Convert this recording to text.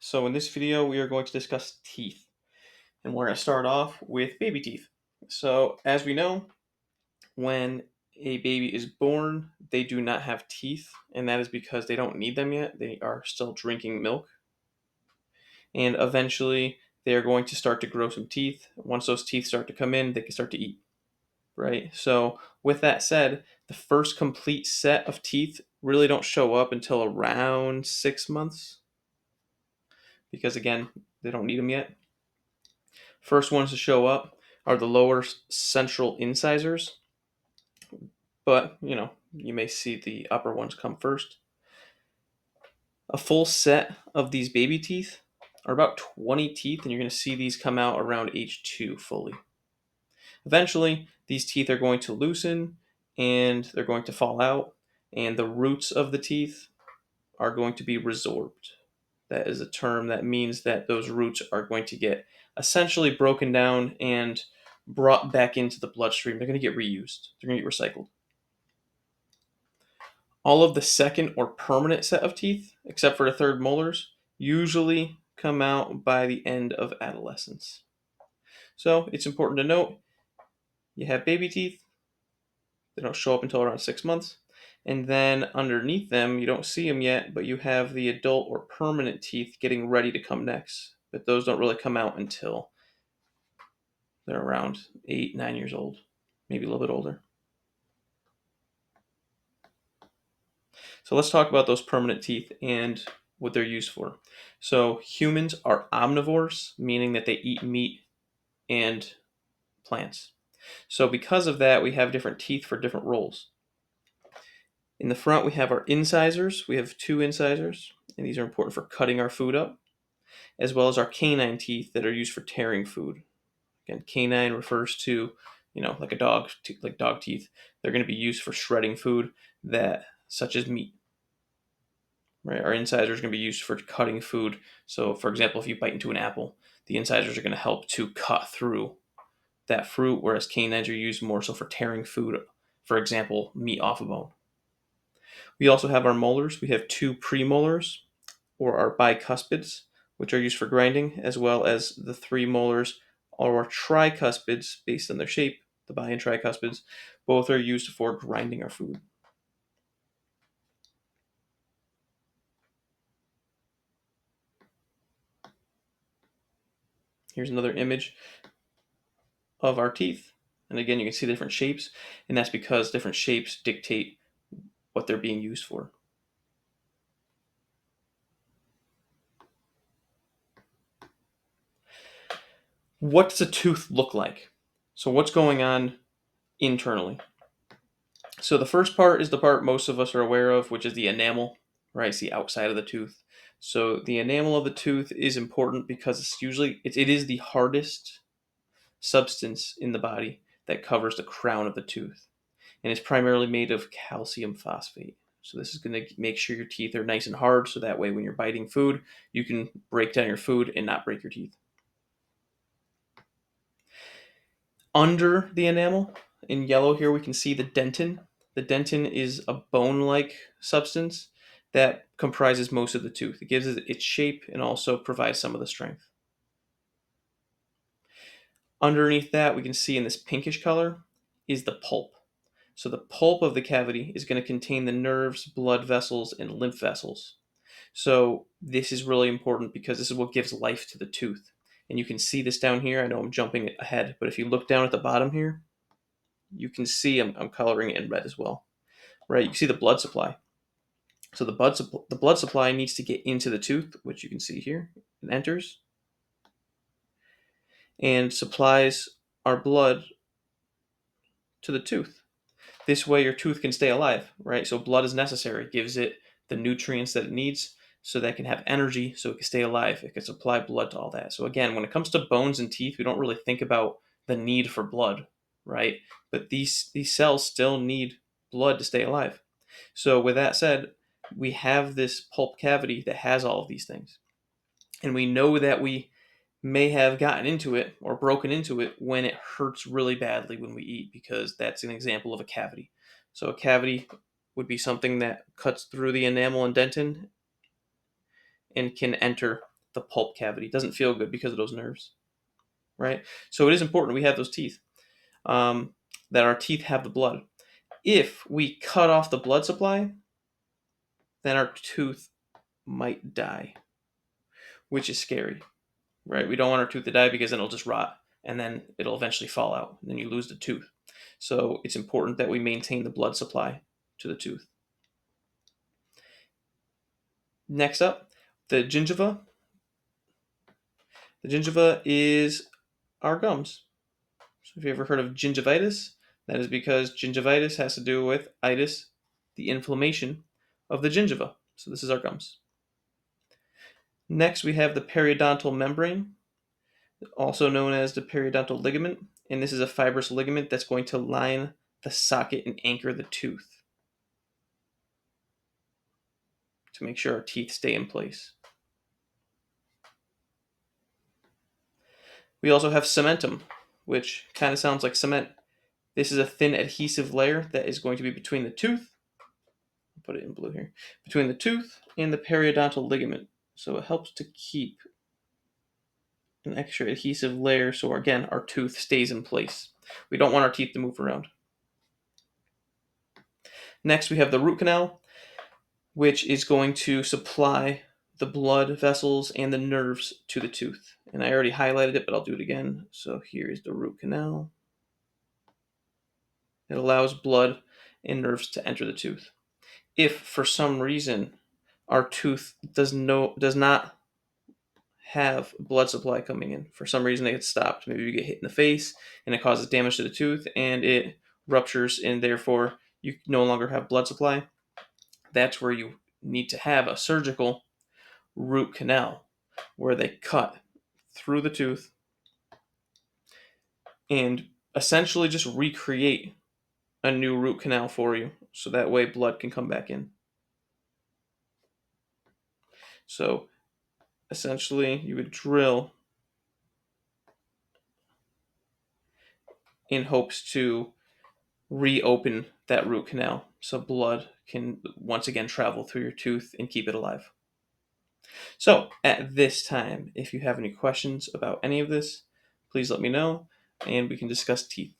So in this video, we are going to discuss teeth, and we're going to start off with baby teeth. So as we know, when a baby is born, they do not have teeth, and that is because they don't need them yet. They are still drinking milk, and eventually they are going to start to grow some teeth. Once those teeth start to come in, they can start to eat, right? So with that said, the first complete set of teeth really don't show up until around 6 months, because again, they don't need them yet. First ones to show up are the lower central incisors, but you may see the upper ones come first. A full set of these baby teeth are about 20 teeth, and you're going to see these come out around age 2 fully. Eventually, these teeth are going to loosen and they're going to fall out, and the roots of the teeth are going to be resorbed. That is a term that means that those roots are going to get essentially broken down and brought back into the bloodstream. They're going to get reused, they're going to get recycled. All of the second or permanent set of teeth, except for the third molars, usually come out by the end of adolescence. So it's important to note you have baby teeth, they don't show up until around 6 months. And then underneath them, you don't see them yet, but you have the adult or permanent teeth getting ready to come next. But those don't really come out until they're around 8, 9 years old, maybe a little bit older. So let's talk about those permanent teeth and what they're used for. So humans are omnivores, meaning that they eat meat and plants. So because of that, we have different teeth for different roles. In the front, we have our incisors. We have 2 incisors, and these are important for cutting our food up, as well as our canine teeth that are used for tearing food. Again, canine refers to, like a dog, like dog teeth. They're going to be used for shredding food, such as meat. Right, our incisors are going to be used for cutting food. So, for example, if you bite into an apple, the incisors are going to help to cut through that fruit, whereas canines are used more so for tearing food, for example, meat off a bone. We also have our molars. We have 2 premolars, or our bicuspids, which are used for grinding, as well as the 3 molars, or our tricuspids, based on their shape, the bi and tricuspids. Both are used for grinding our food. Here's another image of our teeth. And again, you can see different shapes, and that's because different shapes dictate what they're being used for. What does a tooth look like? So what's going on internally? So the first part is the part most of us are aware of, which is the enamel, right? It's the outside of the tooth. So the enamel of the tooth is important because it is the hardest substance in the body that covers the crown of the tooth, and it's primarily made of calcium phosphate. So this is going to make sure your teeth are nice and hard, so that way when you're biting food, you can break down your food and not break your teeth. Under the enamel, in yellow here, we can see the dentin. The dentin is a bone-like substance that comprises most of the tooth. It gives it its shape and also provides some of the strength. Underneath that, we can see in this pinkish color is the pulp. So the pulp of the cavity is going to contain the nerves, blood vessels, and lymph vessels. So this is really important because this is what gives life to the tooth. And you can see this down here. I know I'm jumping ahead, but if you look down at the bottom here, you can see I'm coloring it in red as well. Right? You can see the blood supply. So the blood supply needs to get into the tooth, which you can see here. It enters and supplies our blood to the tooth. This way your tooth can stay alive, right? So blood is necessary. It gives it the nutrients that it needs so that it can have energy, so it can stay alive. It can supply blood to all that. So again, when it comes to bones and teeth, we don't really think about the need for blood, right? But these cells still need blood to stay alive. So with that said, we have this pulp cavity that has all of these things. And we know that we may have gotten into it or broken into it when it hurts really badly when we eat, because that's an example of a cavity. So a cavity would be something that cuts through the enamel and dentin and can enter the pulp cavity. It doesn't feel good because of those nerves, right? So it is important we have those teeth, that our teeth have the blood. If we cut off the blood supply, then our tooth might die, which is scary, right? We don't want our tooth to die because then it'll just rot and then it'll eventually fall out and then you lose the tooth. So it's important that we maintain the blood supply to the tooth. Next up, the gingiva. The gingiva is our gums. So if you ever heard of gingivitis, that is because gingivitis has to do with itis, the inflammation of the gingiva. So this is our gums. Next, we have the periodontal membrane, also known as the periodontal ligament, and this is a fibrous ligament that's going to line the socket and anchor the tooth to make sure our teeth stay in place. We also have cementum, which kind of sounds like cement. This is a thin adhesive layer that is going to be between the tooth, I'll put it in blue here, between the tooth and the periodontal ligament. So it helps to keep an extra adhesive layer so, again, our tooth stays in place. We don't want our teeth to move around. Next, we have the root canal, which is going to supply the blood vessels and the nerves to the tooth. And I already highlighted it, but I'll do it again. So here is the root canal. It allows blood and nerves to enter the tooth. If for some reason our tooth does not have blood supply coming in, for some reason they get stopped, maybe you get hit in the face and it causes damage to the tooth and it ruptures and therefore you no longer have blood supply, that's where you need to have a surgical root canal where they cut through the tooth and essentially just recreate a new root canal for you so that way blood can come back in. So essentially you would drill in hopes to reopen that root canal so blood can once again travel through your tooth and keep it alive. So at this time, if you have any questions about any of this, please let me know and we can discuss teeth.